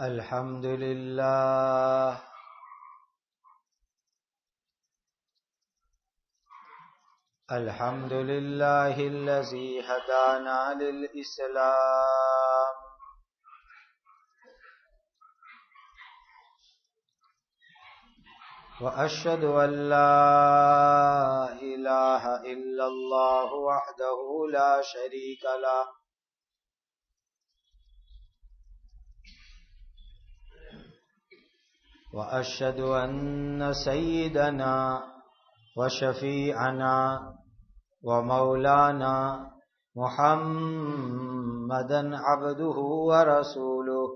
الحمد لله الحمد لله الذي هدانا للإسلام وأشهد أن لا إله إلا الله وحده لا شريك له وأشهد أن سيدنا وشفيعنا ومولانا محمدا عبده ورسوله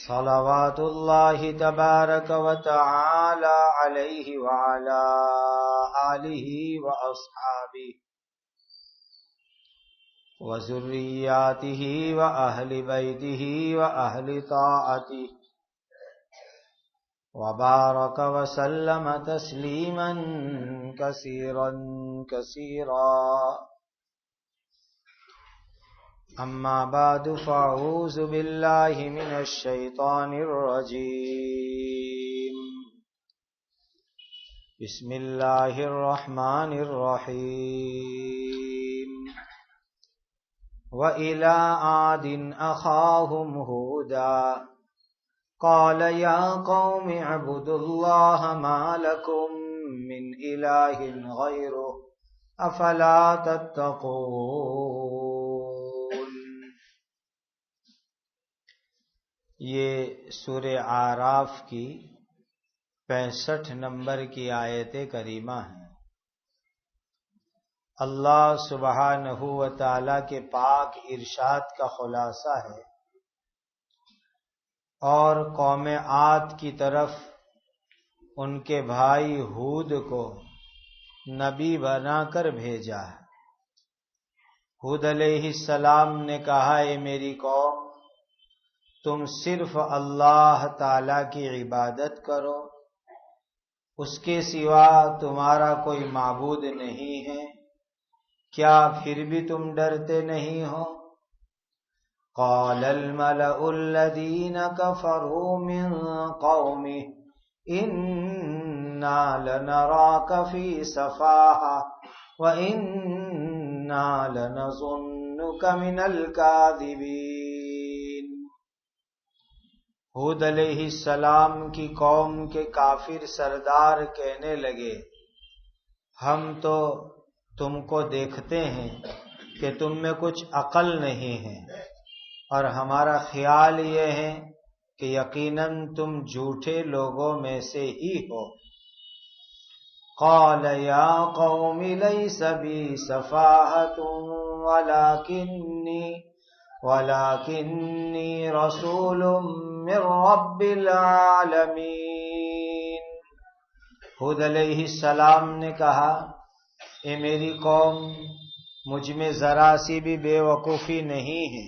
صلوات الله تبارك وتعالى عليه وعلى آله وأصحابه وذرياته وأهل بيته وأهل طاعته وبارك وسلم تسليما كثيرا كثيرا أما بعد فأعوذ بالله من الشيطان الرجيم بسم الله الرحمن الرحيم وإلى عاد أخاهم هودا قال يا قوم اعبدوا الله ما لكم من إله غيره أفلا تتقون۔ یہ سورہ اعراف کی 65 نمبر کی آیت کریمہ ہے۔ اللہ سبحانہ و تعالی کے پاک ارشاد کا خلاصہ ہے اور قوم عاد کی طرف ان کے بھائی ہود کو نبی بنا کر بھیجا ہے۔ ہود علیہ السلام نے کہا اے میری قوم، تم صرف اللہ تعالی کی عبادت کرو، اس کے سوا تمہارا کوئی معبود نہیں ہے، کیا پھر بھی تم ڈرتے نہیں ہو؟ قال الملأ الذين كفروا من قومه إنا لنراك في سفاهة وإنا لنظنك من الكاذبين۔ ہود علیہ السلام کی قوم کے کافر سردار کہنے لگے، ہم تو تم کو دیکھتے ہیں کہ تم میں کچھ عقل نہیں ہے، اور ہمارا خیال یہ ہے کہ یقیناً تم جھوٹے لوگوں میں سے ہی ہو۔ قال یا قوم لیس بی سفاہۃ ولکنی رسول من رب العالمین۔ ہود علیہ السلام نے کہا اے میری قوم، مجھ میں ذرا سی بھی بے وقوفی نہیں ہے،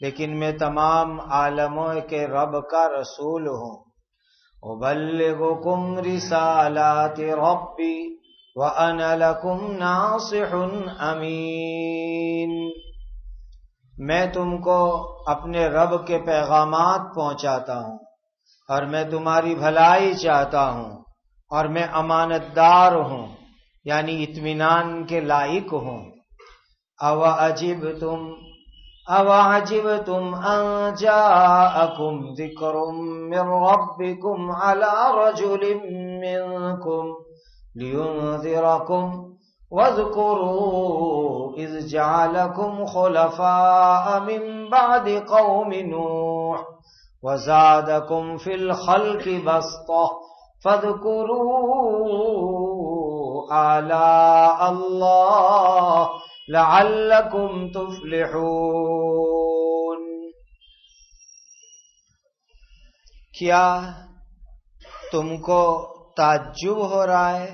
لیکن میں تمام عالموں کے رب کا رسول ہوں۔ ابلغکم رسالات ربی وانا لکم ناصح امین۔ میں تم کو اپنے رب کے پیغامات پہنچاتا ہوں اور میں تمہاری بھلائی چاہتا ہوں، اور میں امانت دار ہوں، یعنی اطمینان کے لائق ہوں۔ أَوَعَجِبْتُمْ أَنْ جَاءَكُمْ ذِكْرٌ مِّن رَّبِّكُمْ عَلَى رَجُلٍ مِّنكُمْ لِيُنذِرَكُمْ وَاذْكُرُوا إِذْ جَعَلَكُمْ خُلَفَاءَ مِن بَعْدِ قَوْمِ نُوحٍ وَزَادَكُمْ فِي الْخَلْقِ بَسْطَةً فَاذْكُرُوا آلاء اللَّهِ لعلکم تفلحون۔ کیا تم کو تعجب ہو رہا ہے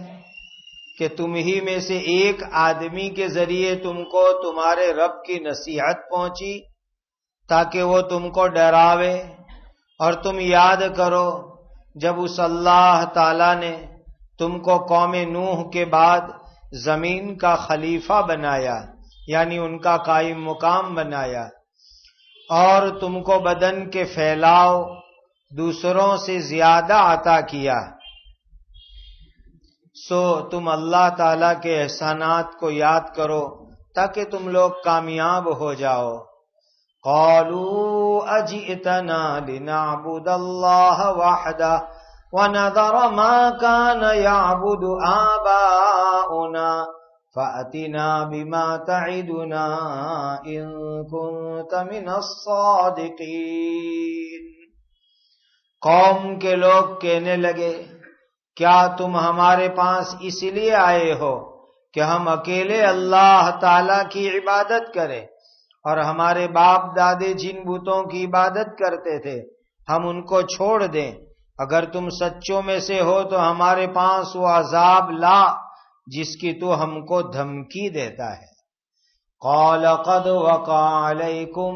کہ تم ہی میں سے ایک آدمی کے ذریعے تم کو تمہارے رب کی نصیحت پہنچی تاکہ وہ تم کو ڈراوے؟ اور تم یاد کرو جب اس اللہ تعالی نے تم کو قوم نوح کے بعد زمین کا خلیفہ بنایا، یعنی ان کا قائم مقام بنایا، اور تم کو بدن کے پھیلاؤ دوسروں سے زیادہ عطا کیا، سو تم اللہ تعالی کے احسانات کو یاد کرو تاکہ تم لوگ کامیاب ہو جاؤ۔ قالوا اجئتنا لنعبد اللہ وحدہ ونذر ما كان يعبد آباؤنا فأتنا بما تعدنا إن كنت من الصادقین۔ قوم کے لوگ کہنے لگے، کیا تم ہمارے پاس اس لیے آئے ہو کہ ہم اکیلے اللہ تعالی کی عبادت کریں، اور ہمارے باپ دادے جن بتوں کی عبادت کرتے تھے ہم ان کو چھوڑ دیں؟ اگر تم سچوں میں سے ہو تو ہمارے پاس وہ عذاب لا جس کی تو ہم کو دھمکی دیتا ہے۔ قال قد وقع علیکم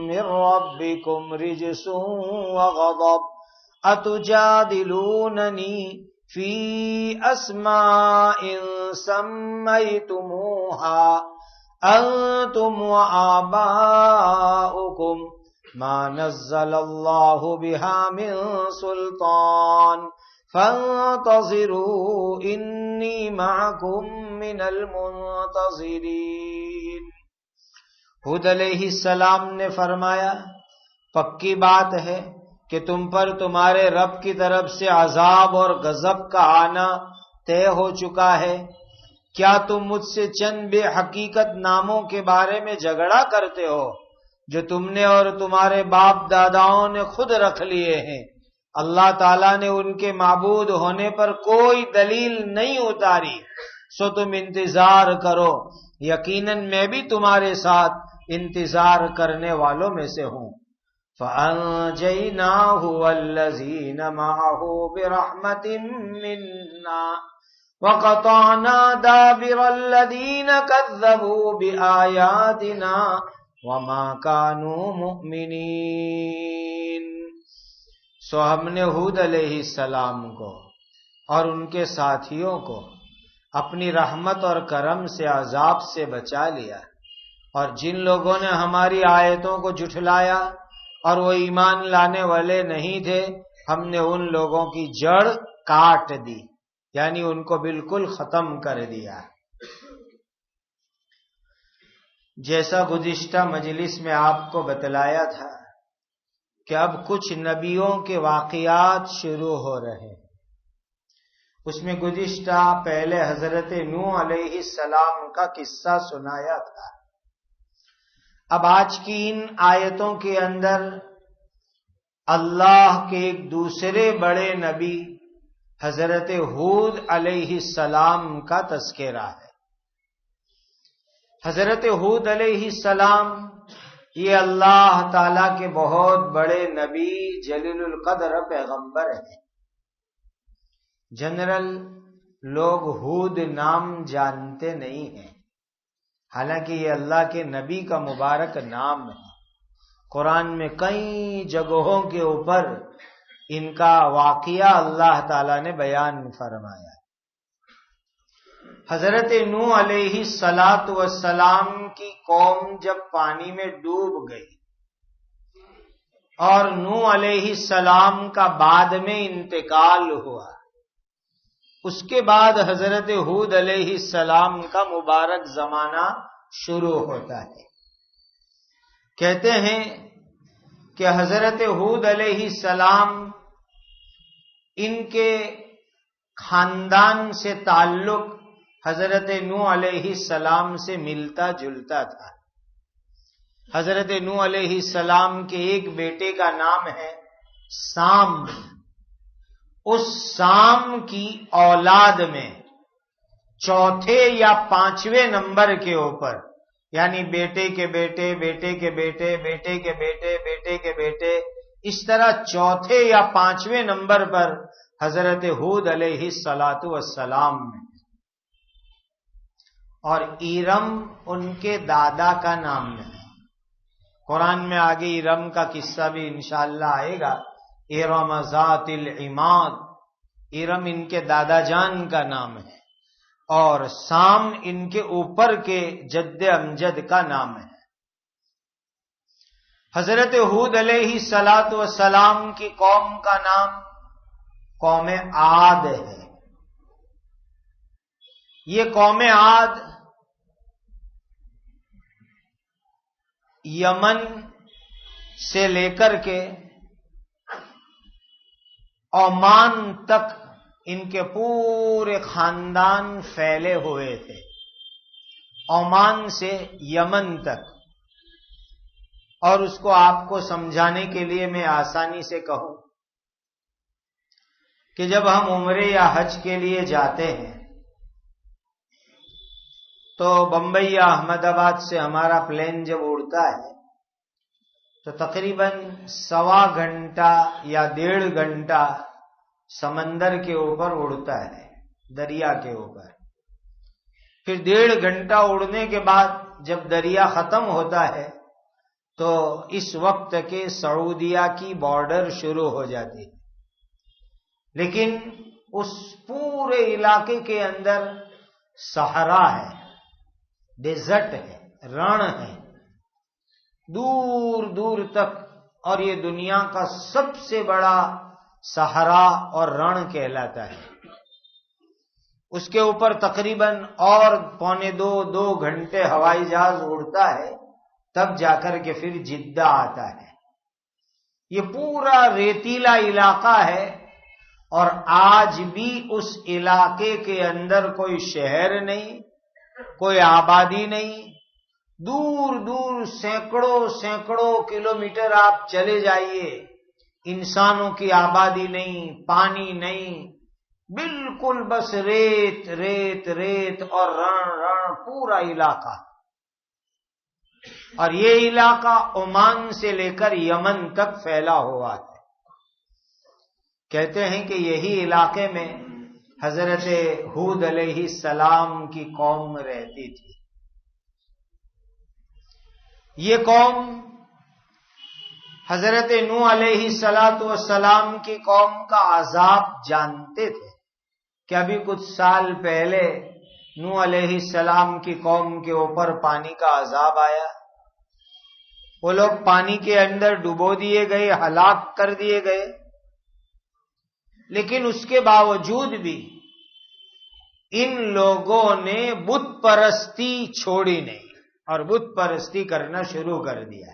من ربکم رجس وغضب اتجادلوننی فی اسماء سمیتموها انتم وآباؤکم ما نزل اللہ بها من سلطان فانتظروا انی معکم من المنتظرین۔ ہود علیہ السلام نے فرمایا، پکی بات ہے کہ تم پر تمہارے رب کی طرف سے عذاب اور غضب کا آنا طے ہو چکا ہے، کیا تم مجھ سے چند بے حقیقت ناموں کے بارے میں جھگڑا کرتے ہو جو تم نے اور تمہارے باپ داداؤں نے خود رکھ لیے ہیں؟ اللہ تعالیٰ نے ان کے معبود ہونے پر کوئی دلیل نہیں اتاری، سو تم انتظار کرو، یقیناً میں بھی تمہارے ساتھ انتظار کرنے والوں میں سے ہوں۔ فَأَنْجَيْنَاهُ وَالَّذِينَ مَعَهُ بِرَحْمَةٍ مِّنَّا وَقَطَعْنَا دَابِرَ الَّذِينَ كَذَّبُوا بِآيَاتِنَا وَمَا كَانُوا مُؤْمِنِينَ۔ سو ہم نے ہود علیہ السلام کو اور ان کے ساتھیوں کو اپنی رحمت اور کرم سے عذاب سے بچا لیا، اور جن لوگوں نے ہماری آیتوں کو جھٹلایا اور وہ ایمان لانے والے نہیں تھے ہم نے ان لوگوں کی جڑ کاٹ دی، یعنی ان کو بالکل ختم کر دیا۔ جیسا گزشتہ مجلس میں آپ کو بتلایا تھا کہ اب کچھ نبیوں کے واقعات شروع ہو رہے ہیں۔ اس میں گزشتہ پہلے حضرت نوح علیہ السلام کا قصہ سنایا تھا۔ اب آج کی ان آیتوں کے اندر اللہ کے ایک دوسرے بڑے نبی حضرت ہود علیہ السلام کا تذکرہ ہے۔ حضرت ہود علیہ السلام یہ اللہ تعالی کے بہت بڑے نبی جلیل القدر پیغمبر ہیں۔ جنرل لوگ ہود نام جانتے نہیں ہیں، حالانکہ یہ اللہ کے نبی کا مبارک نام ہے۔ قرآن میں کئی جگہوں کے اوپر ان کا واقعہ اللہ تعالی نے بیان فرمایا۔ حضرت نوح علیہ السلام کی قوم جب پانی میں ڈوب گئی اور نوح علیہ السلام کا بعد میں انتقال ہوا، اس کے بعد حضرت ہود علیہ السلام کا مبارک زمانہ شروع ہوتا ہے۔ کہتے ہیں کہ حضرت ہود علیہ السلام ان کے خاندان سے تعلق حضرت نوح علیہ السلام سے ملتا جلتا تھا۔ حضرت نوح علیہ السلام کے ایک بیٹے کا نام ہے سام۔ اس سام کی اولاد میں چوتھے یا پانچویں نمبر کے اوپر، یعنی بیٹے کے بیٹے، بیٹے کے بیٹے، بیٹے کے بیٹے، بیٹے کے بیٹے، اس طرح چوتھے یا پانچویں نمبر پر حضرت ہود علیہ السلام میں، اور ایرم ان کے دادا کا نام ہے۔ قرآن میں آگے ایرم کا قصہ بھی انشاءاللہ آئے گا۔ ارم ذات العماد، ایرم ان کے دادا جان کا نام ہے، اور سام ان کے اوپر کے جد امجد کا نام ہے۔ حضرت ہود علیہ الصلاۃ والسلام کی قوم کا نام قوم عاد ہے۔ یہ قوم عاد یمن سے لے کر کے عمان تک ان کے پورے خاندان پھیلے ہوئے تھے، عمان سے یمن تک۔ اور اس کو آپ کو سمجھانے کے لیے میں آسانی سے کہوں کہ جب ہم عمرے یا حج کے لیے جاتے ہیں تو بمبئی یا احمد آباد سے ہمارا پلین جب اڑتا ہے تو تقریباً 1.25 گھنٹہ یا 1.5 گھنٹہ سمندر کے اوپر اڑتا ہے، دریا کے اوپر۔ پھر 1.5 گھنٹہ اڑنے کے بعد جب دریا ختم ہوتا ہے تو اس وقت کے سعودیہ کی بارڈر شروع ہو جاتی ہے، لیکن اس پورے علاقے کے اندر صحرا ہے، ڈیزرٹ ہے، رن ہے دور دور تک، اور یہ دنیا کا سب سے بڑا صحرا اور رن کہلاتا ہے۔ اس کے اوپر تقریباً اور 2.25 گھنٹے ہوائی جہاز اڑتا ہے، تب جا کر کے پھر جدہ آتا ہے۔ یہ پورا ریتیلا علاقہ ہے، اور آج بھی اس علاقے کے اندر کوئی شہر نہیں، کوئی آبادی نہیں۔ دور دور سینکڑوں کلومیٹر آپ چلے جائیے، انسانوں کی آبادی نہیں، پانی نہیں، بالکل بس ریت ریت ریت اور رن پورا علاقہ۔ اور یہ علاقہ عمان سے لے کر یمن تک پھیلا ہوا ہے۔ کہتے ہیں کہ یہی علاقے میں حضرت ہود علیہ السلام کی قوم رہتی تھی۔ یہ قوم حضرت نوح علیہ الصلاۃ والسلام کی قوم کا عذاب جانتے تھے کہ ابھی کچھ سال پہلے نوح علیہ السلام کی قوم کے اوپر پانی کا عذاب آیا، وہ لوگ پانی کے اندر ڈبو دیے گئے، ہلاک کر دیے گئے۔ لیکن اس کے باوجود بھی ان لوگوں نے بت پرستی چھوڑی نہیں اور بت پرستی کرنا شروع کر دیا۔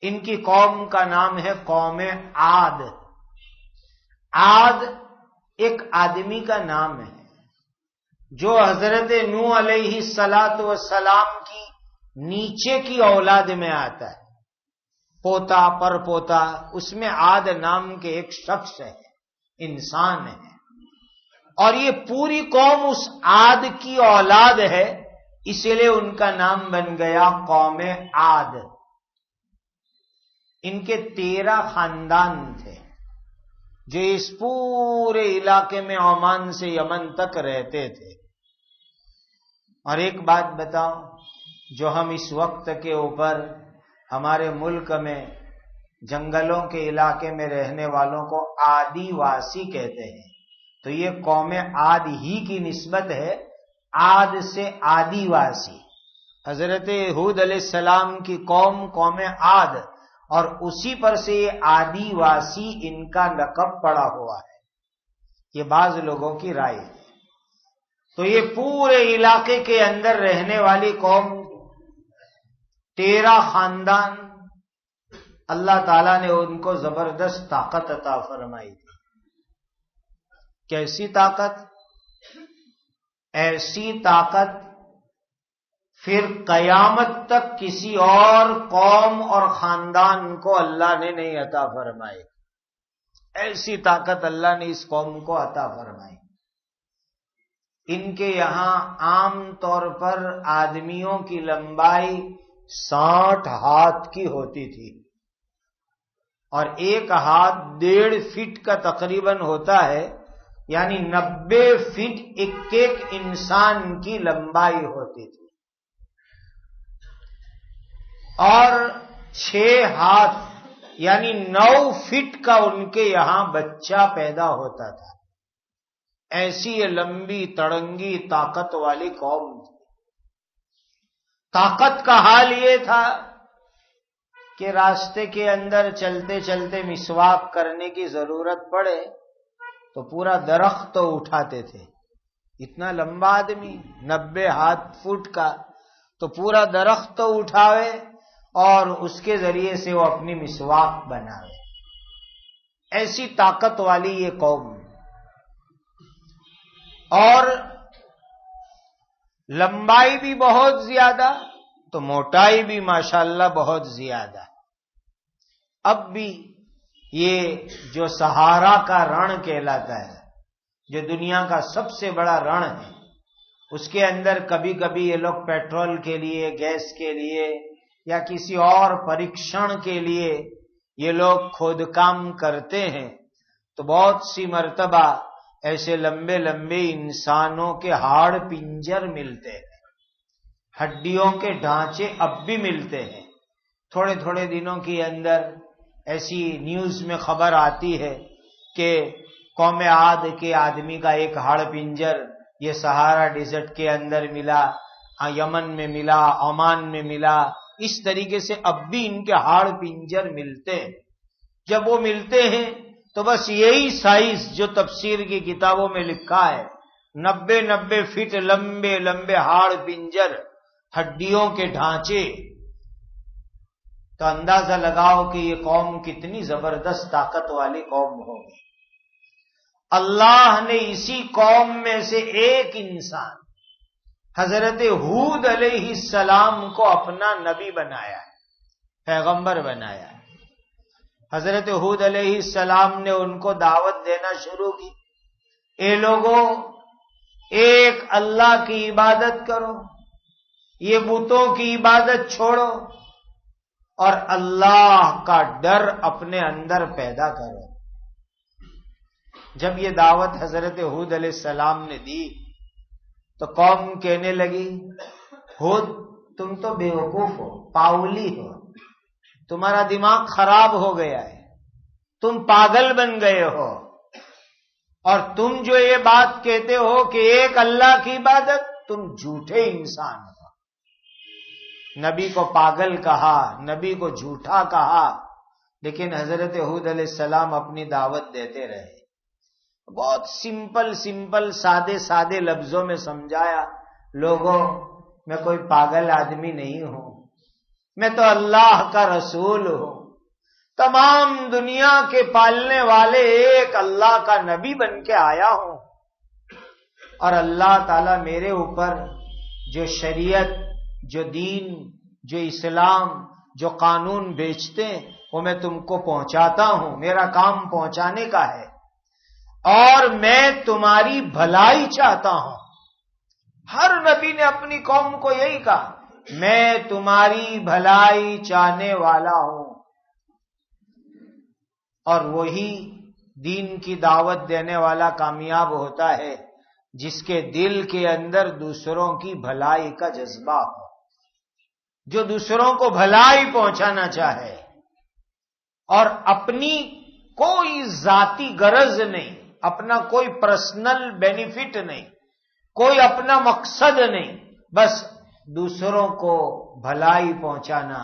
ان کی قوم کا نام ہے قوم عاد۔ عاد ایک آدمی کا نام ہے جو حضرت نوح علیہ الصلاۃ والسلام کی نیچے کی اولاد میں آتا ہے، پوتا پر پوتا، اس میں عاد نام کے ایک شخص ہے، انسان ہے، اور یہ پوری قوم اس عاد کی اولاد ہے، اسی لیے ان کا نام بن گیا قوم عاد۔ ان کے 13 خاندان تھے جو اس پورے علاقے میں عمان سے یمن تک رہتے تھے۔ اور ایک بات بتاؤں، جو ہم اس وقت کے اوپر ہمارے ملک میں جنگلوں کے علاقے میں رہنے والوں کو آدی واسی کہتے ہیں، تو یہ قوم عاد ہی کی نسبت ہے، عاد سے آدی واسی۔ حضرت ہود علیہ السلام کی قوم عاد، اور اسی پر سے یہ آدی واسی ان کا لقب پڑا ہوا ہے، یہ بعض لوگوں کی رائے ہے۔ تو یہ پورے علاقے کے اندر رہنے والی قوم 13 خاندان، اللہ تعالیٰ نے ان کو زبردست طاقت عطا فرمائی تھی۔ کیسی طاقت؟ ایسی طاقت پھر قیامت تک کسی اور قوم اور خاندان کو اللہ نے نہیں عطا فرمائی۔ ایسی طاقت اللہ نے اس قوم کو عطا فرمائی۔ ان کے یہاں عام طور پر آدمیوں کی لمبائی 60 ہاتھ کی ہوتی تھی، اور ایک ہاتھ 1.5 فٹ کا تقریباً ہوتا ہے، یعنی 90 فٹ ایک انسان کی لمبائی ہوتی تھی، اور 6 ہاتھ یعنی 9 فٹ کا ان کے یہاں بچہ پیدا ہوتا تھا۔ ایسی یہ لمبی تڑنگی طاقت والی قوم تھی۔ طاقت کا حال یہ تھا کہ راستے کے اندر چلتے چلتے مسواک کرنے کی ضرورت پڑے تو پورا درخت تو اٹھاتے تھے۔ اتنا لمبا آدمی 90 فٹ کا، تو پورا درخت تو اٹھاوے اور اس کے ذریعے سے وہ اپنی مسواک بناوے۔ ایسی طاقت والی یہ قوم، اور لمبائی بھی بہت زیادہ تو موٹائی بھی ماشاءاللہ بہت زیادہ۔ اب بھی یہ جو سہارا کا رن کہلاتا ہے، جو دنیا کا سب سے بڑا رن ہے، اس کے اندر کبھی کبھی یہ لوگ پیٹرول کے لیے، گیس کے لیے یا کسی اور پریکشن کے لیے یہ لوگ کھود کام کرتے ہیں، تو بہت سی مرتبہ ایسے لمبے لمبے انسانوں کے ہاڑ پنجر ملتے ہیں، ہڈیوں کے ڈھانچے اب بھی ملتے ہیں۔ تھوڑے تھوڑے دنوں کے اندر ایسی نیوز میں خبر آتی ہے کہ قوم عاد کے آدمی کا ایک ہاڑ پنجر یہ سہارا ڈیزرٹ کے اندر ملا، یمن میں ملا، عمان میں ملا۔ اس طریقے سے اب بھی ان کے ہاڑ پنجر ملتے ہیں۔ جب وہ ملتے ہیں تو بس یہی سائز جو تفسیر کی کتابوں میں لکھا ہے، 90 فٹ لمبے لمبے ہاڑ پنجر، ہڈیوں کے ڈھانچے، تو اندازہ لگاؤ کہ یہ قوم کتنی زبردست طاقت والی قوم ہوگی۔ اللہ نے اسی قوم میں سے ایک انسان حضرت ہود علیہ السلام کو اپنا نبی بنایا ہے، پیغمبر بنایا ہے۔ حضرت ہود علیہ السلام نے ان کو دعوت دینا شروع کی، اے لوگوں، ایک اللہ کی عبادت کرو، یہ بتوں کی عبادت چھوڑو اور اللہ کا ڈر اپنے اندر پیدا کرو۔ جب یہ دعوت حضرت ہود علیہ السلام نے دی تو قوم کہنے لگی، ہود تم تو بیوقوف ہو، پاؤلی ہو، تمہارا دماغ خراب ہو گیا ہے، تم پاگل بن گئے ہو، اور تم جو یہ بات کہتے ہو کہ ایک اللہ کی عبادت، تم جھوٹے انسان ہو۔ نبی کو پاگل کہا، نبی کو جھوٹا کہا، لیکن حضرت ہود علیہ السلام اپنی دعوت دیتے رہے۔ بہت سمپل سادے سادے لفظوں میں سمجھایا، لوگوں میں کوئی پاگل آدمی نہیں ہوں، میں تو اللہ کا رسول ہوں، تمام دنیا کے پالنے والے ایک اللہ کا نبی بن کے آیا ہوں، اور اللہ تعالیٰ میرے اوپر جو شریعت، جو دین، جو اسلام، جو قانون بیچتے ہیں وہ میں تم کو پہنچاتا ہوں، میرا کام پہنچانے کا ہے، اور میں تمہاری بھلائی چاہتا ہوں۔ ہر نبی نے اپنی قوم کو یہی کہا، میں تمہاری بھلائی چاہنے والا ہوں، اور وہی دین کی دعوت دینے والا کامیاب ہوتا ہے جس کے دل کے اندر دوسروں کی بھلائی کا جذبہ ہو، جو دوسروں کو بھلائی پہنچانا چاہے، اور اپنی کوئی ذاتی غرض نہیں، اپنا کوئی پرسنل بینیفٹ نہیں، کوئی اپنا مقصد نہیں، بس دوسروں کو بھلائی پہنچانا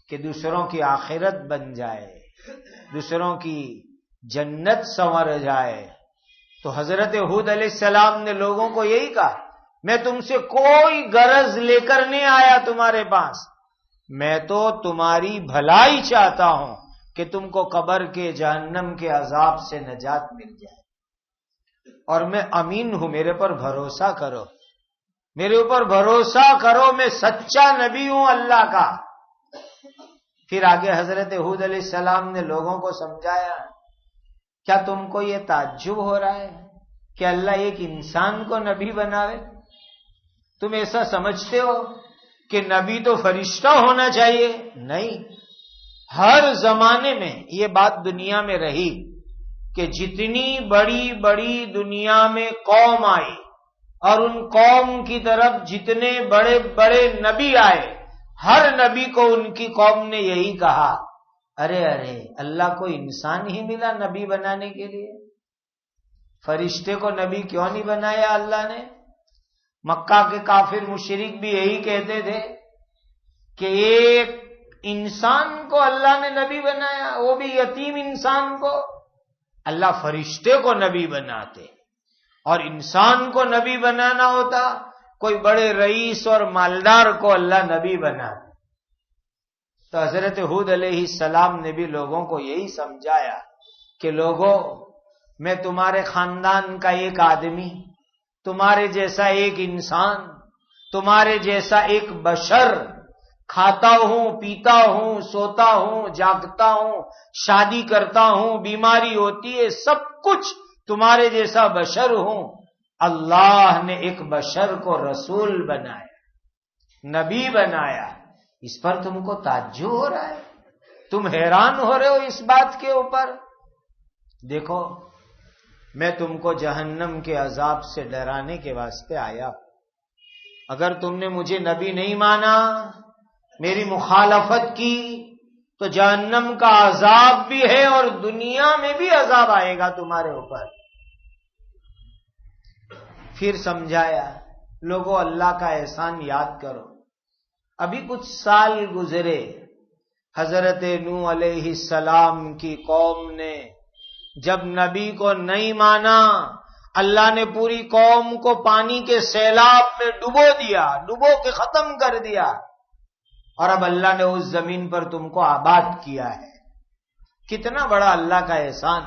کہ دوسروں کی آخرت بن جائے، دوسروں کی جنت سنور جائے۔ تو حضرت ہود علیہ السلام نے لوگوں کو یہی کہا، میں تم سے کوئی غرض لے کر نہیں آیا تمہارے پاس، میں تو تمہاری بھلائی چاہتا ہوں کہ تم کو قبر کے، جہنم کے عذاب سے نجات مل جائے، اور میں امین ہوں، میرے پر بھروسہ کرو، میرے اوپر بھروسہ کرو، میں سچا نبی ہوں اللہ کا۔ پھر آگے حضرت ہود علیہ السلام نے لوگوں کو سمجھایا، کیا تم کو یہ تعجب ہو رہا ہے کہ اللہ ایک انسان کو نبی بناوے؟ تم ایسا سمجھتے ہو کہ نبی تو فرشتہ ہونا چاہیے؟ نہیں، ہر زمانے میں یہ بات دنیا میں رہی کہ جتنی بڑی بڑی دنیا میں قوم آئی اور ان قوم کی طرف جتنے بڑے بڑے نبی آئے، ہر نبی کو ان کی قوم نے یہی کہا، ارے اللہ کو انسان ہی ملا نبی بنانے کے لیے؟ فرشتے کو نبی کیوں نہیں بنایا اللہ نے؟ مکہ کے کافر مشرک بھی یہی کہتے تھے کہ ایک انسان کو اللہ نے نبی بنایا، وہ بھی یتیم انسان کو۔ اللہ فرشتے کو نبی بناتے، اور انسان کو نبی بنانا ہوتا کوئی بڑے رئیس اور مالدار کو اللہ نبی بناتے۔ تو حضرت ہود علیہ السلام نے بھی لوگوں کو یہی سمجھایا کہ لوگوں، میں تمہارے خاندان کا ایک آدمی، تمہارے جیسا ایک انسان، تمہارے جیسا ایک بشر، کھاتا ہوں، پیتا ہوں، سوتا ہوں، جاگتا ہوں، شادی کرتا ہوں، بیماری ہوتی ہے، سب کچھ تمہارے جیسا بشر ہوں۔ اللہ نے ایک بشر کو رسول بنایا، نبی بنایا، اس پر تم کو تعجب ہو رہا ہے؟ تم حیران ہو رہے ہو اس بات کے اوپر؟ دیکھو، میں تم کو جہنم کے عذاب سے ڈرانے کے واسطے آیا ہوں۔ اگر تم نے مجھے نبی نہیں مانا، میری مخالفت کی، تو جہنم کا عذاب بھی ہے اور دنیا میں بھی عذاب آئے گا تمہارے اوپر۔ پھر سمجھایا، لوگوں اللہ کا احسان یاد کرو۔ ابھی کچھ سال گزرے، حضرت نوح علیہ السلام کی قوم نے جب نبی کو نہیں مانا، اللہ نے پوری قوم کو پانی کے سیلاب میں ڈبو دیا، ڈبو کے ختم کر دیا، اور اب اللہ نے اس زمین پر تم کو آباد کیا ہے۔ کتنا بڑا اللہ کا احسان!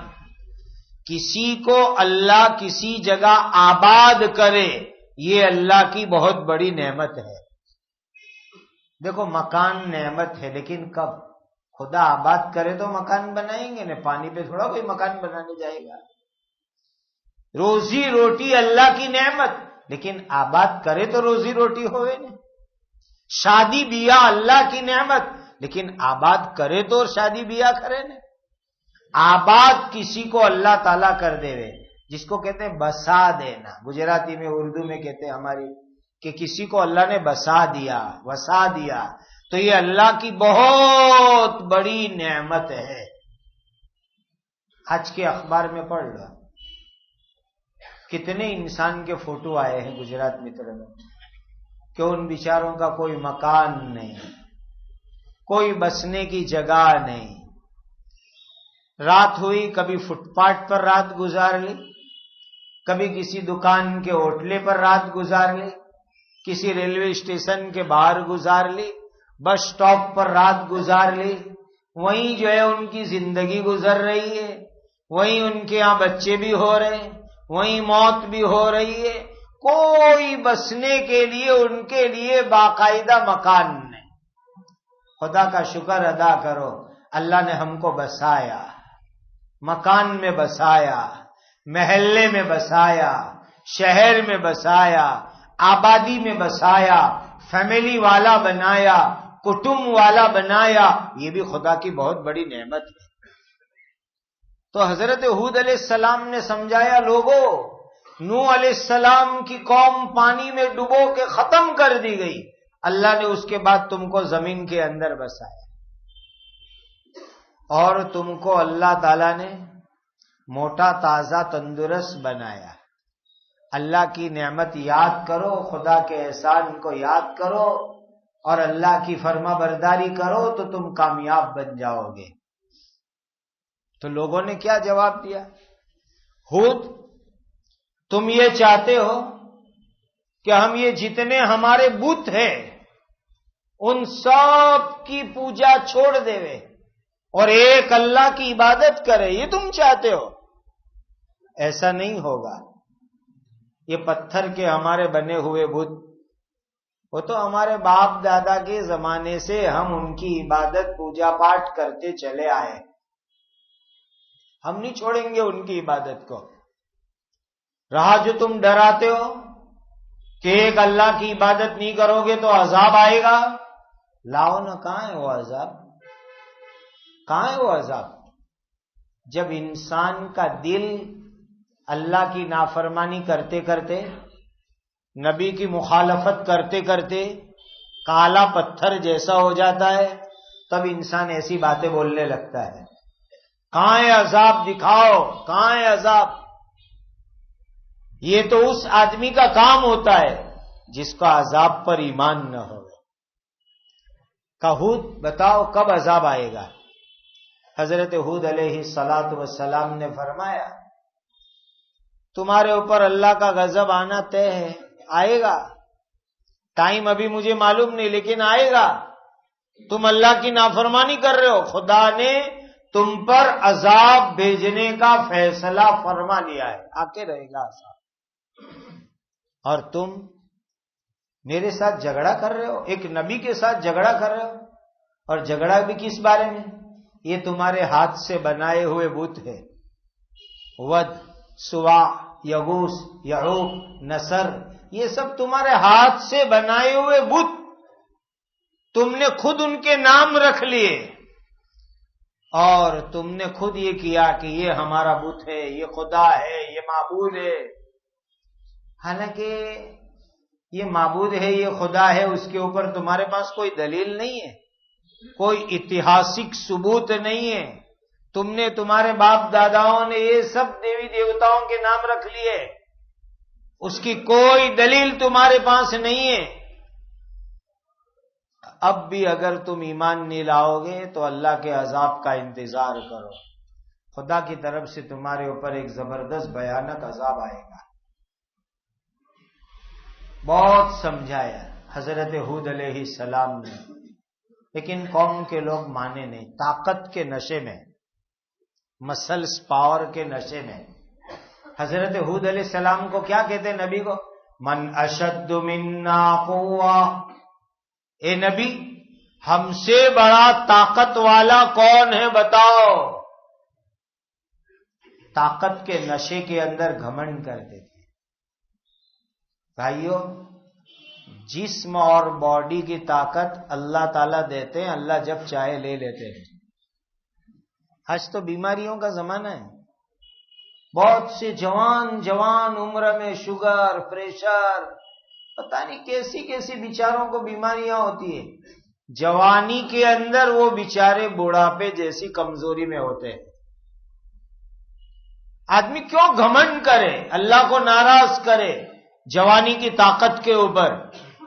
کسی کو اللہ کسی جگہ آباد کرے، یہ اللہ کی بہت بڑی نعمت ہے۔ دیکھو، مکان نعمت ہے، لیکن کب خدا آباد کرے تو مکان بنائیں گے نا، پانی پہ تھوڑا کوئی مکان بنانے جائے گا۔ روزی روٹی اللہ کی نعمت، لیکن آباد کرے تو روزی روٹی ہوئے نا۔ شادی بیاہ اللہ کی نعمت، لیکن آباد کرے تو شادی بیاہ کرے نا۔ آباد کسی کو اللہ تعالیٰ کر دے رہے، جس کو کہتے ہیں بسا دینا، گجراتی میں، اردو میں کہتے ہیں ہماری، کہ کسی کو اللہ نے بسا دیا، وسا دیا، تو یہ اللہ کی بہت بڑی نعمت ہے۔ آج کے اخبار میں پڑھ لو، کتنے انسان کے فوٹو آئے ہیں گجرات متر میں، کہ ان بیچاروں کا کوئی مکان نہیں، کوئی بسنے کی جگہ نہیں۔ رات ہوئی، کبھی فٹ پاتھ پر رات گزار لی، کبھی کسی دکان کے ہوٹلے پر رات گزار لی، کسی ریلوے اسٹیشن کے باہر گزار لی، بس سٹاپ پر رات گزار لی۔ وہیں جو ہے ان کی زندگی گزر رہی ہے، وہیں ان کے ہاں بچے بھی ہو رہے ہیں، وہیں موت بھی ہو رہی ہے۔ کوئی بسنے کے لیے ان کے لیے باقاعدہ مکان نہیں۔ خدا کا شکر ادا کرو، اللہ نے ہم کو بسایا، مکان میں بسایا، محلے میں بسایا، شہر میں بسایا، آبادی میں بسایا، فیملی والا بنایا، کٹنب والا بنایا۔ یہ بھی خدا کی بہت بڑی نعمت ہے۔ تو حضرت ہود علیہ السلام نے سمجھایا، لوگوں، نوح علیہ السلام کی قوم پانی میں ڈبو کے ختم کر دی گئی، اللہ نے اس کے بعد تم کو زمین کے اندر بسایا، اور تم کو اللہ تعالی نے موٹا تازہ تندرست بنایا۔ اللہ کی نعمت یاد کرو، خدا کے احسان کو یاد کرو، اور اللہ کی فرما برداری کرو تو تم کامیاب بن جاؤ گے۔ تو لوگوں نے کیا جواب دیا؟ ہود، تم یہ چاہتے ہو کہ ہم یہ جتنے ہمارے بت ہیں ان سب کی پوجا چھوڑ دے اور ایک اللہ کی عبادت کرے، یہ تم چاہتے ہو؟ ایسا نہیں ہوگا۔ یہ پتھر کے ہمارے بنے ہوئے بت، وہ تو ہمارے باپ دادا کے زمانے سے ہم ان کی عبادت پوجا پاٹ کرتے چلے آئے، ہم نہیں چھوڑیں گے ان کی عبادت کو۔ رہا جو تم ڈراتے ہو کہ ایک اللہ کی عبادت نہیں کرو گے تو عذاب آئے گا، لاؤ نا، کہاں ہے وہ عذاب؟ کہاں ہے وہ عذاب؟ جب انسان کا دل اللہ کی نافرمانی کرتے کرتے، نبی کی مخالفت کرتے کرتے کالا پتھر جیسا ہو جاتا ہے، تب انسان ایسی باتیں بولنے لگتا ہے۔ کہاں ہے عذاب؟ دکھاؤ، کہاں ہے عذاب؟ یہ تو اس آدمی کا کام ہوتا ہے جس کا عذاب پر ایمان نہ ہو. ہود بتاؤ کب عذاب آئے گا؟ حضرت ہود علیہ الصلاۃ والسلام نے فرمایا تمہارے اوپر اللہ کا غضب آنا طے ہے، آئے گا. ٹائم ابھی مجھے معلوم نہیں لیکن آئے گا. تم اللہ کی نافرمانی کر رہے ہو، خدا نے تم پر عذاب بھیجنے کا فیصلہ فرما لیا ہے، آ کے رہے گا عذاب. اور تم میرے ساتھ جھگڑا کر رہے ہو، ایک نبی کے ساتھ جھگڑا کر رہے ہو. اور جھگڑا بھی کس بارے میں؟ یہ تمہارے ہاتھ سے بنائے ہوئے بت ہے. ود، سوا، یغوث، یعوق، نصر، یہ سب تمہارے ہاتھ سے بنائے ہوئے بت. تم نے خود ان کے نام رکھ لیے اور تم نے خود یہ کیا کہ یہ ہمارا بت ہے، یہ خدا ہے، یہ معبود ہے. حالانکہ یہ معبود ہے، یہ خدا ہے، اس کے اوپر تمہارے پاس کوئی دلیل نہیں ہے، کوئی اتہاسک ثبوت نہیں ہے. تم نے، تمہارے باپ داداؤں نے یہ سب دیوی دیوتاؤں کے نام رکھ لیے، اس کی کوئی دلیل تمہارے پاس نہیں ہے. اب بھی اگر تم ایمان نہیں لاؤ گے تو اللہ کے عذاب کا انتظار کرو. خدا کی طرف سے تمہارے اوپر ایک زبردست بھیانک عذاب آئے گا. بہت سمجھایا حضرت ہود علیہ السلام نے، لیکن قوم کے لوگ مانے نہیں. طاقت کے نشے میں، مسلس پاور کے نشے میں حضرت ہود علیہ السلام کو کیا کہتے ہیں نبی کو؟ من اشد منا قوہ. اے نبی، ہم سے بڑا طاقت والا کون ہے بتاؤ. طاقت کے نشے کے اندر گھمنڈ کرتے تھے. بھائیو، جسم اور باڈی کی طاقت اللہ تعالیٰ دیتے ہیں، اللہ جب چاہے لے لیتے ہیں. آج تو بیماریوں کا زمانہ ہے. بہت سے جوان عمر میں شوگر، پریشر، پتہ نہیں کیسی کیسی بیچاروں کو بیماریاں ہوتی ہیں. جوانی کے اندر وہ بیچارے بڑھاپے جیسی کمزوری میں ہوتے ہیں. آدمی کیوں گھمنڈ کرے، اللہ کو ناراض کرے جوانی کی طاقت کے اوپر؟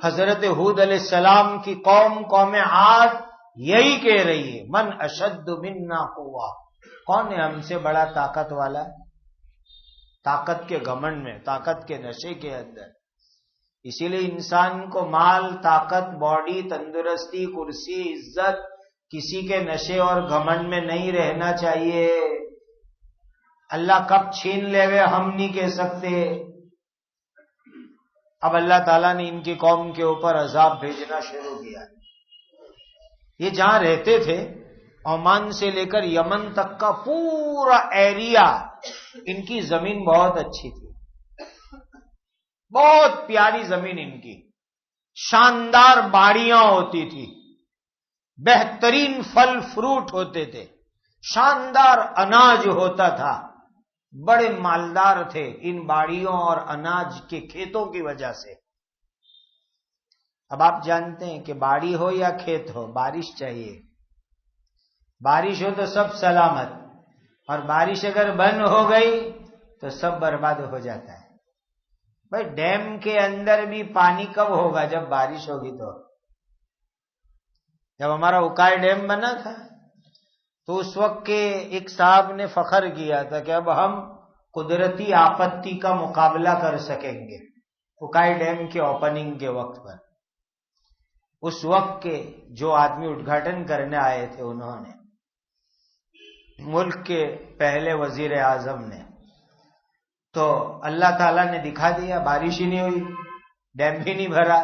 حضرت ہود علیہ السلام کی قوم عاد یہی کہہ رہی ہے، من اشد منا قوہ. کون ہے ہم سے بڑا طاقت والا؟ طاقت کے گھمنڈ میں، طاقت کے نشے کے اندر. اسی لیے انسان کو مال، طاقت، باڈی، تندرستی، کرسی، عزت، کسی کے نشے اور گھمنڈ میں نہیں رہنا چاہیے. اللہ کب چھین لے گئے ہم نہیں کہہ سکتے. اب اللہ تعالیٰ نے ان کی قوم کے اوپر عذاب بھیجنا شروع کیا. یہ جہاں رہتے تھے، عمان سے لے کر یمن تک کا پورا ایریا، ان کی زمین بہت اچھی تھی، بہت پیاری زمین ان کی. شاندار باڑیاں ہوتی تھی، بہترین پھل فروٹ ہوتے تھے، شاندار اناج ہوتا تھا. بڑے مالدار تھے ان باڑیوں اور اناج کے کھیتوں کی وجہ سے. اب آپ جانتے ہیں کہ باڑی ہو یا کھیت ہو، بارش چاہیے. بارش ہو تو سب سلامت، اور بارش اگر بند ہو گئی تو سب برباد ہو جاتا ہے. بھائی ڈیم کے اندر بھی پانی کب ہوگا؟ جب بارش ہوگی. تو جب ہمارا اکائی ڈیم بنا تھا تو اس وقت کے ایک صاحب نے فخر کیا تھا کہ اب ہم قدرتی آپتی کا مقابلہ کر سکیں گے. اکائی ڈیم کے اوپننگ کے وقت پر اس وقت کے جو آدمی اڈگھاٹن کرنے آئے تھے، انہوں نے، ملک کے پہلے وزیر اعظم نے، تو اللہ تعالیٰ نے دکھا دیا بارش ہی نہیں ہوئی، ڈیم بھی نہیں بھرا،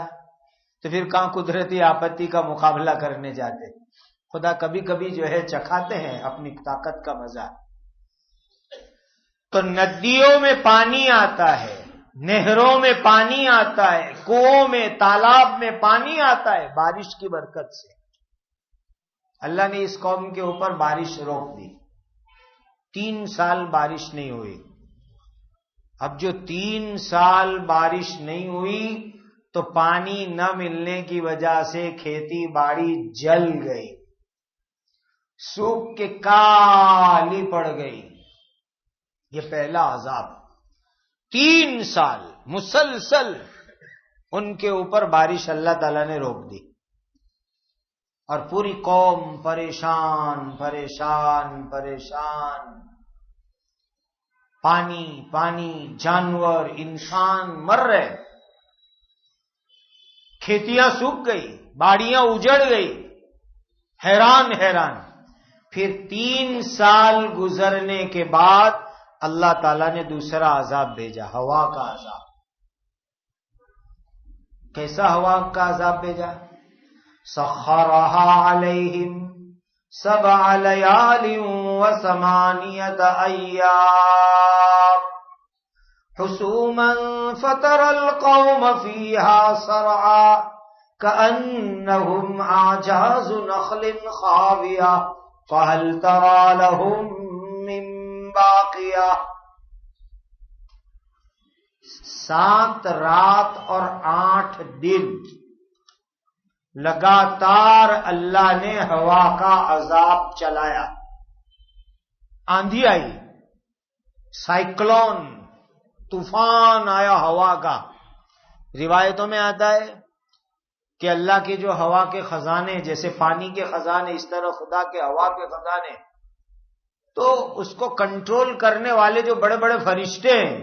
تو پھر کہاں قدرتی آپتی کا مقابلہ کرنے جاتے. خدا کبھی کبھی جو ہے چکھاتے ہیں اپنی طاقت کا مزہ. تو ندیوں میں پانی آتا ہے، نہروں میں پانی آتا ہے، کنووں میں، تالاب میں پانی آتا ہے بارش کی برکت سے. اللہ نے اس قوم کے اوپر بارش روک دی. 3 سال بارش نہیں ہوئی. اب جو 3 سال بارش نہیں ہوئی تو پانی نہ ملنے کی وجہ سے کھیتی باڑی جل گئی، سوکھ کے کالی پڑ گئی. یہ پہلا عذاب. 3 سال مسلسل ان کے اوپر بارش اللہ تعالیٰ نے روک دی، اور پوری قوم پریشان پریشان پریشان، پانی پانی، جانور انسان مر رہے، کھیتیاں سوکھ گئی، باڑیاں اجڑ گئی، حیران حیران۔ پھر 3 سال گزرنے کے بعد اللہ تعالیٰ نے دوسرا عذاب بھیجا، ہوا کا عذاب۔ کیسا ہوا کا عذاب بھیجا؟ سخرها علیہم 7 لیال و8 ایام حسوما فترى القوم فيها صرعا كأنهم أعجاز نخل خاوية فهل ترى لهم من باقية۔ 7 رات اور 8 دن لگاتار اللہ نے ہوا کا عذاب چلایا، آندھی آئی، سائیکلون، طوفان آیا ہوا کا۔ روایتوں میں آتا ہے کہ اللہ کے جو ہوا کے خزانے، جیسے پانی کے خزانے، اس طرح خدا کے ہوا کے خزانے، تو اس کو کنٹرول کرنے والے جو بڑے بڑے فرشتے ہیں،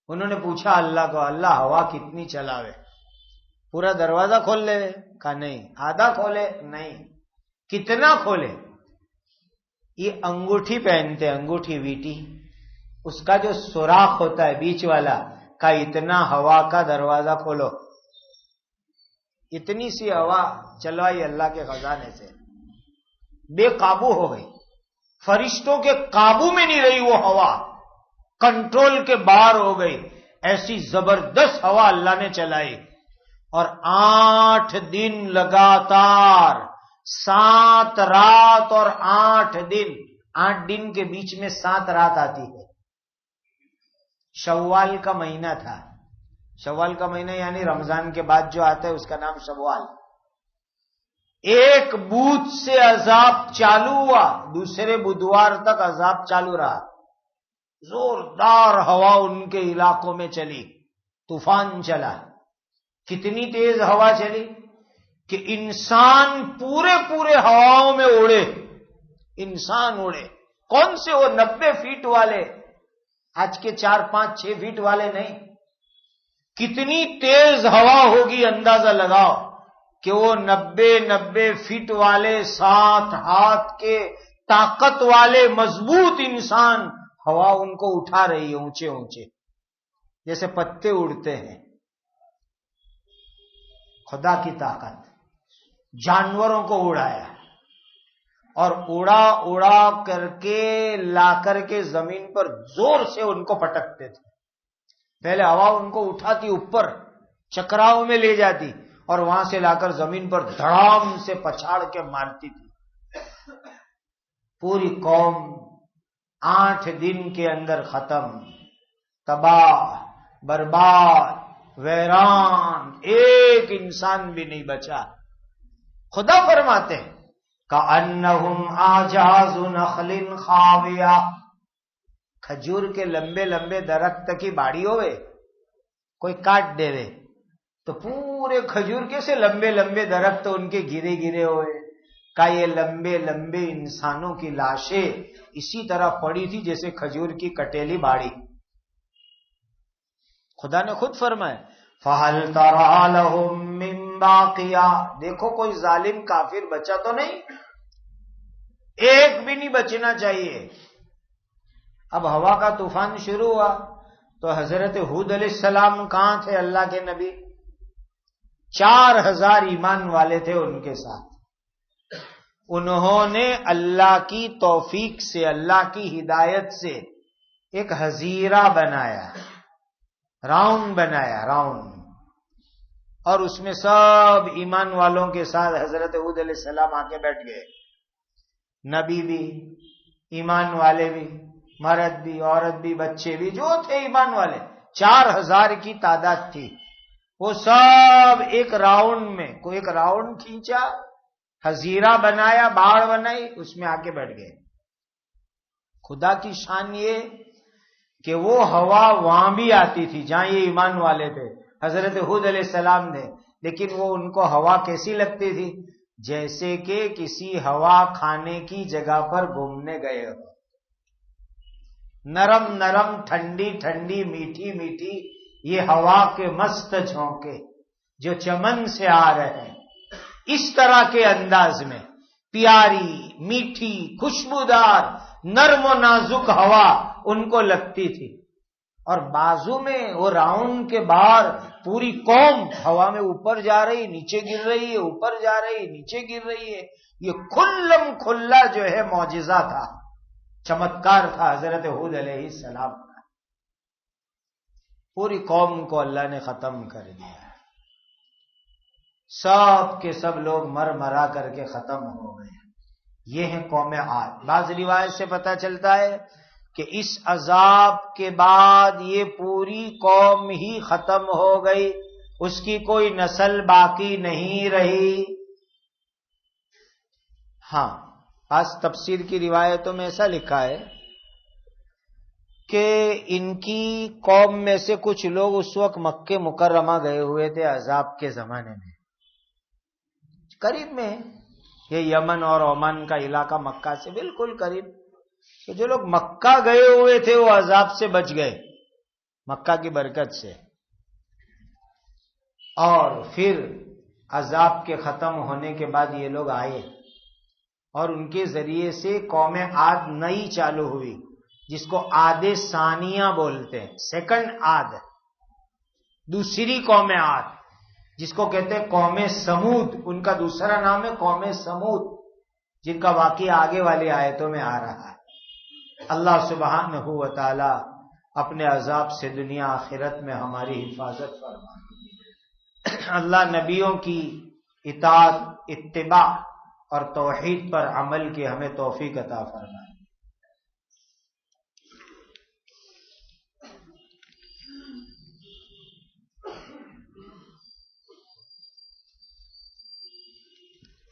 انہوں نے پوچھا اللہ کو، اللہ ہوا کتنی چلاوے؟ پورا دروازہ کھول لے؟ کہا نہیں۔ آدھا کھولے؟ نہیں۔ کتنا کھولے؟ یہ انگوٹھی پہنتے، انگوٹھی ویٹی، اس کا جو سوراخ ہوتا ہے بیچ والا، کا اتنا ہوا کا دروازہ کھولو۔ اتنی سی ہوا چلوائی اللہ کے خزانے سے، بے قابو ہو گئی، فرشتوں کے قابو میں نہیں رہی وہ ہوا، کنٹرول کے باہر ہو گئی۔ ایسی زبردست ہوا اللہ نے چلائی، اور 8 دن لگاتار، 7 رات اور 8 دن، 8 دن کے بیچ میں 7 رات آتی ہے۔ شوال کا مہینہ تھا، شوال کا مہینہ یعنی رمضان کے بعد جو آتا ہے اس کا نام شوال۔ ایک بدھ سے عذاب چالو ہوا، دوسرے بدھوار تک عذاب چالو رہا، زوردار ہوا ان کے علاقوں میں چلی، طوفان چلا۔ کتنی تیز ہوا چلی کہ انسان پورے پورے ہواؤں میں اڑے، انسان اڑے۔ کون سے وہ 90 فیٹ والے، آج کے 4 5 6 فیٹ والے نہیں۔ کتنی تیز ہوا ہوگی اندازہ لگاؤ کہ وہ 90 فیٹ والے 7 ہاتھ کے طاقت والے مضبوط انسان، ہوا ان کو اٹھا رہی ہے اونچے اونچے، جیسے پتے اڑتے ہیں۔ خدا کی طاقت، جانوروں کو اڑایا، اور اڑا اڑا کر کے لا کر کے زمین پر زور سے ان کو پٹکتے تھے۔ پہلے ہوا ان کو اٹھاتی اوپر، چکراؤں میں لے جاتی، اور وہاں سے لا کر زمین پر دھڑام سے پچھاڑ کے مارتی تھی۔ پوری قوم 8 دن کے اندر ختم، تباہ برباد ویران، ایک انسان بھی نہیں بچا۔ خدا فرماتے ہیں کأنہم اعجاز نخل خاویہ، کھجور کے لمبے لمبے درخت کی باڑی ہوئے، کوئی کاٹ دے وے تو پورے کھجور کے سے لمبے لمبے درخت ان کے گرے گرے ہوئے، کا یہ لمبے لمبے انسانوں کی لاشیں اسی طرح پڑی تھی جیسے کھجور کی کٹیلی باڑی۔ خدا نے خود فرمایا فَهَلْ تَرَىٰ لَهُم مِّن بَاقِيَةٍ، دیکھو کوئی ظالم کافر بچا تو نہیں، ایک بھی نہیں بچنا چاہیے۔ اب ہوا کا طوفان شروع ہوا تو حضرت ہود علیہ السلام کہاں تھے؟ اللہ کے نبی 4000 ایمان والے تھے ان کے ساتھ۔ انہوں نے اللہ کی توفیق سے، اللہ کی ہدایت سے ایک حظیرہ بنایا، راؤنڈ بنایا، راؤنڈ، اور اس میں سب ایمان والوں کے ساتھ حضرت ہود علیہ السلام آ کے بیٹھ گئے، نبی بھی، ایمان والے بھی، مرد بھی، عورت بھی، بچے بھی، جو تھے ایمان والے 4000 کی تعداد تھی۔ وہ سب ایک راؤنڈ میں، کوئی ایک راؤنڈ کھینچا، حظیرہ بنایا، باڑ بنائی، اس میں آ کے بیٹھ گئے۔ خدا کی شان یہ کہ وہ ہوا وہاں بھی آتی تھی جہاں یہ ایمان والے تھے، حضرت ہود علیہ السلام نے، لیکن وہ ان کو ہوا کیسی لگتی تھی؟ جیسے کہ کسی ہوا کھانے کی جگہ پر گھومنے گئے ہو، نرم نرم، ٹھنڈی ٹھنڈی، میٹھی میٹھی، یہ ہوا کے مست جھونکے جو چمن سے آ رہے ہیں، اس طرح کے انداز میں پیاری، میٹھی، خوشبودار، نرم و نازک ہوا ان کو لگتی تھی، اور بازو میں وہ راؤنڈ کے باہر پوری قوم ہوا میں اوپر جا رہی، نیچے گر رہی ہے، اوپر جا رہی، نیچے گر رہی ہے۔ یہ کھلم کھلا جو ہے معجزہ تھا، چمتکار تھا حضرت ہود علیہ السلام کا۔ پوری قوم کو اللہ نے ختم کر دیا، سب کے سب لوگ مر مرا کر کے ختم ہو گئے۔ یہ ہے قوم عاد۔ بعض روایت سے پتہ چلتا ہے کہ اس عذاب کے بعد یہ پوری قوم ہی ختم ہو گئی، اس کی کوئی نسل باقی نہیں رہی۔ ہاں، بعض تفسیر کی روایتوں میں ایسا لکھا ہے کہ ان کی قوم میں سے کچھ لوگ اس وقت مکہ مکرمہ گئے ہوئے تھے عذاب کے زمانے میں، قریب میں، یہ یمن اور عمان کا علاقہ مکہ سے بالکل قریب، تو جو لوگ مکہ گئے ہوئے تھے وہ عذاب سے بچ گئے مکہ کی برکت سے، اور پھر عذاب کے ختم ہونے کے بعد یہ لوگ آئے اور ان کے ذریعے سے قوم عاد نئی چالو ہوئی، جس کو عاد ثانیہ بولتے ہیں، سیکنڈ عاد، دوسری قوم عاد، جس کو کہتے ہیں قوم سمود، ان کا دوسرا نام ہے قوم سمود، جن کا واقعہ آگے والی آیتوں میں آ رہا ہے۔ اللہ سبحانہ و تعالی اپنے عذاب سے دنیا آخرت میں ہماری حفاظت فرمائے۔ اللہ نبیوں کی اطاعت، اتباع اور توحید پر عمل کی ہمیں توفیق عطا فرمائے۔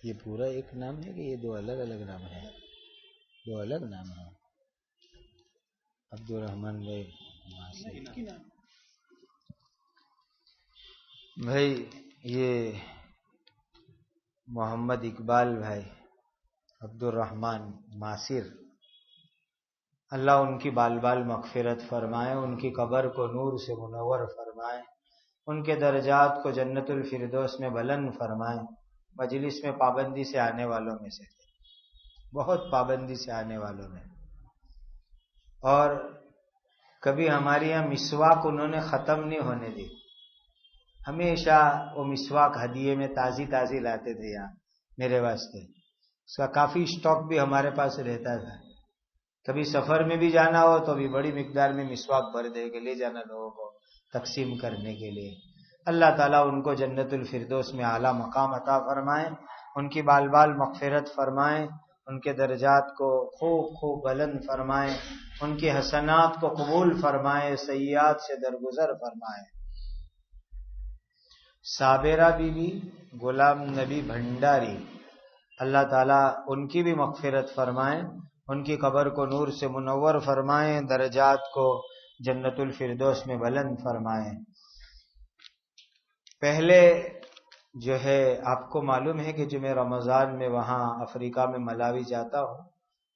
یہ پورا ایک نام ہے کہ یہ دو الگ الگ نام ہیں؟ دو الگ نام ہیں، عبد الرحمن بھائی، یہ محمد اقبال بھائی، عبد الرحمن ماسر، اللہ ان کی بال بال مغفرت فرمائے، ان کی قبر کو نور سے منور فرمائے، ان کے درجات کو جنت الفردوس میں بلند فرمائے۔ مجلس میں پابندی سے آنے والوں میں سے تھے، بہت پابندی سے آنے والوں میں، اور کبھی ہمارے یہاں مسواک انہوں نے ختم نہیں ہونے دی، ہمیشہ وہ مسواک ہدیے میں تازی تازی لاتے تھے یہاں میرے واسطے، اس کا کافی اسٹاک بھی ہمارے پاس رہتا تھا، کبھی سفر میں بھی جانا ہو تو بھی بڑی مقدار میں مسواک بھر دے کے لے جانا لوگوں کو تقسیم کرنے کے لیے۔ اللہ تعالیٰ ان کو جنت الفردوس میں اعلیٰ مقام عطا فرمائے، ان کی بال بال مغفرت فرمائے، ان کے درجات کو خوب خوب بلند فرمائے، ان کی حسنات کو قبول فرمائے، سیئات سے درگزر فرمائے۔ صابرہ بی بی، غلام نبی بھنڈاری، اللہ تعالیٰ ان کی بھی مغفرت فرمائے، ان کی قبر کو نور سے منور فرمائے، درجات کو جنت الفردوس میں بلند فرمائے۔ پہلے جو ہے آپ کو معلوم ہے کہ جو میں رمضان میں وہاں افریقہ میں ملاوی جاتا ہوں،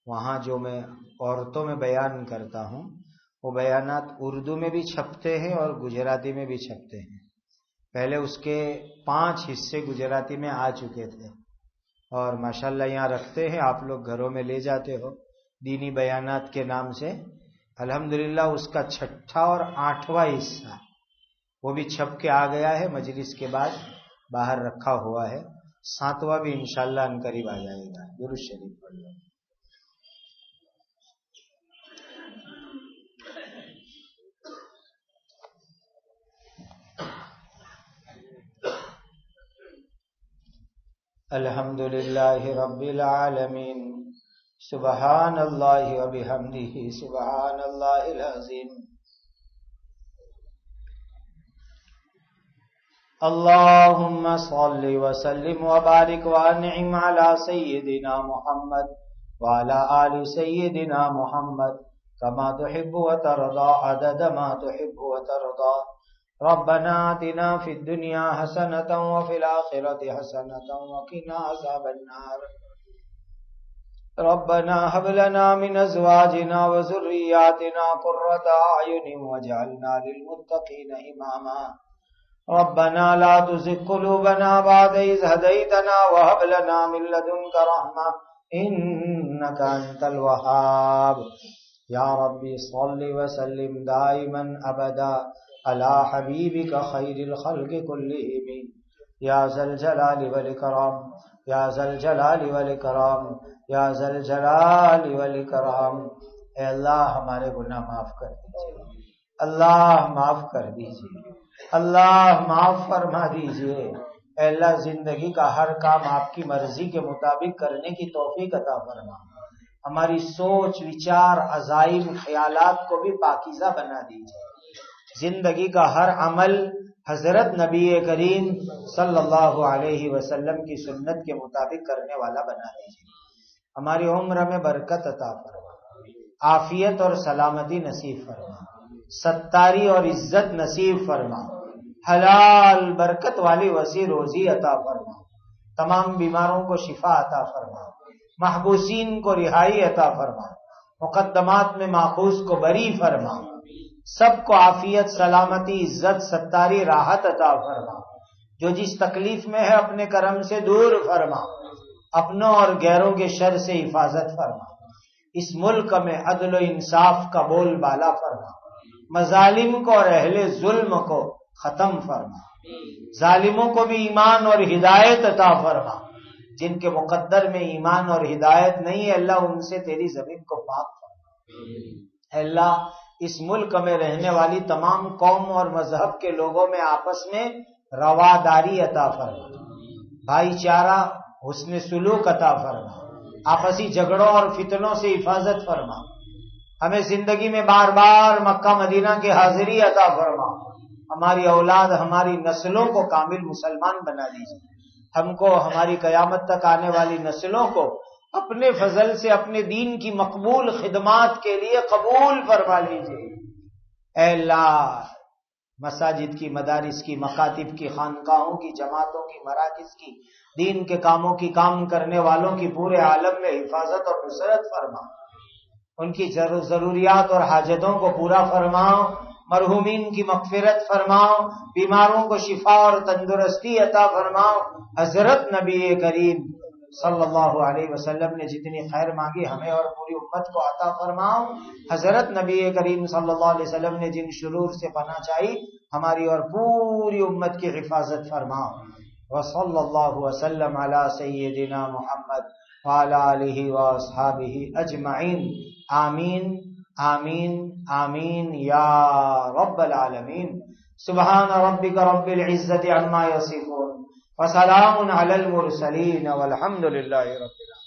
وہاں جو میں عورتوں میں بیان کرتا ہوں وہ بیانات اردو میں بھی چھپتے ہیں اور گجراتی میں بھی چھپتے ہیں۔ پہلے اس کے 5 حصے گجراتی میں آ چکے تھے، اور ماشاءاللہ یہاں رکھتے ہیں، آپ لوگ گھروں میں لے جاتے ہو دینی بیانات کے نام سے۔ الحمدللہ اس کا 6واں اور 8واں حصہ وہ بھی چھپ کے آ گیا ہے، مجلس کے بعد باہر رکھا ہوا ہے، 7واں بھی انشاءاللہ ان قریب آ جائے گا۔ درود شریف پڑھ لو۔ الحمدللہ رب العالمین، سبحان اللہ و بحمدہ، سبحان اللہ العظیم۔ اللہم صل وسلم وبارک وانعم علی سیدنا محمد وعلی آل سیدنا محمد كما تحب وترضى عدد ما تحب وترضى. ربنا آتنا في الدنيا حسنة وفي الآخرة حسنة وقنا عذاب النار. ربنا هب لنا من أزواجنا وذرياتنا قرة أعين واجعلنا للمتقين إماما. ربنا لا تزغ قلوبنا بعد إذ هديتنا وهب لنا من لدنك رحمة إنك أنت الوهاب. یا ربی صل وسلم دائما ابدا على حبیبک خیر الخلق کلہم یا ذا الجلال والاکرام یا ذا الجلال والاکرام یا ذا الجلال والاکرام. اے اللہ ہمارے گناہ معاف کر دیجیے، اللہ معاف کر دیجیے، اللہ معاف فرما دیجیے. اے اللہ زندگی کا ہر کام آپ کی مرضی کے مطابق کرنے کی توفیق عطا فرما. ہماری سوچ، وچار، عزائم، خیالات کو بھی پاکیزہ بنا دیجیے. زندگی کا ہر عمل حضرت نبی کریم صلی اللہ علیہ وسلم کی سنت کے مطابق کرنے والا بنا دیجیے. ہماری عمر میں برکت عطا فرما، عافیت اور سلامتی نصیب فرما، ستاری اور عزت نصیب فرما، حلال برکت والی وسیع روزی عطا فرما، تمام بیماروں کو شفا عطا فرما، محبوسین کو رہائی عطا فرما، مقدمات میں ماخوذ کو بری فرما، سب کو عافیت، سلامتی، عزت، ستاری، راحت عطا فرما. جو جس تکلیف میں ہے اپنے کرم سے دور فرما، اپنوں اور غیروں کے شر سے حفاظت فرما. اس ملک میں عدل و انصاف کا بول بالا فرما، مظالم کو اور اہل ظلم کو ختم فرما، ظالموں کو بھی ایمان اور ہدایت عطا فرما. جن کے مقدر میں ایمان اور ہدایت نہیں ہے اللہ ان سے تیری زمین کو پاک فرما. اللہ اس ملک میں رہنے والی تمام قوم اور مذہب کے لوگوں میں آپس میں رواداری عطا فرما، بھائی چارہ، حسن سلوک عطا فرما، آپسی جھگڑوں اور فتنوں سے حفاظت فرما. ہمیں زندگی میں بار بار مکہ مدینہ کی حاضری عطا فرما. ہماری اولاد، ہماری نسلوں کو کامل مسلمان بنا دیجیے. ہم کو، ہماری قیامت تک آنے والی نسلوں کو اپنے فضل سے اپنے دین کی مقبول خدمات کے لیے قبول فرما لیجیے. اے اللہ مساجد کی، مدارس کی، مکاتب کی، خانقاہوں کی، جماعتوں کی، مراکز کی، دین کے کاموں کی کام کرنے والوں کی پورے عالم میں حفاظت اور نصرت فرما. ان کی ضروریات اور حاجتوں کو پورا فرماؤ. مرحومین کی مغفرت فرماؤ، بیماروں کو شفا اور تندرستی عطا فرماؤ. حضرت نبی کریم صلی اللہ علیہ وسلم نے جتنی خیر مانگی ہمیں اور پوری امت کو عطا فرماؤ. حضرت نبی کریم صلی اللہ علیہ وسلم نے جن شرور سے پناہ چاہی ہماری اور پوری امت کی حفاظت فرماؤ. وصلی اللہ وسلم علی سیدنا محمد وعلی آلہ واصحابہ اجمعین. آمین آمین آمین یا رب العالمین. سبحان ربک رب العزت عما یصفون وسلام علی المرسلین والحمد للہ رب العالمین.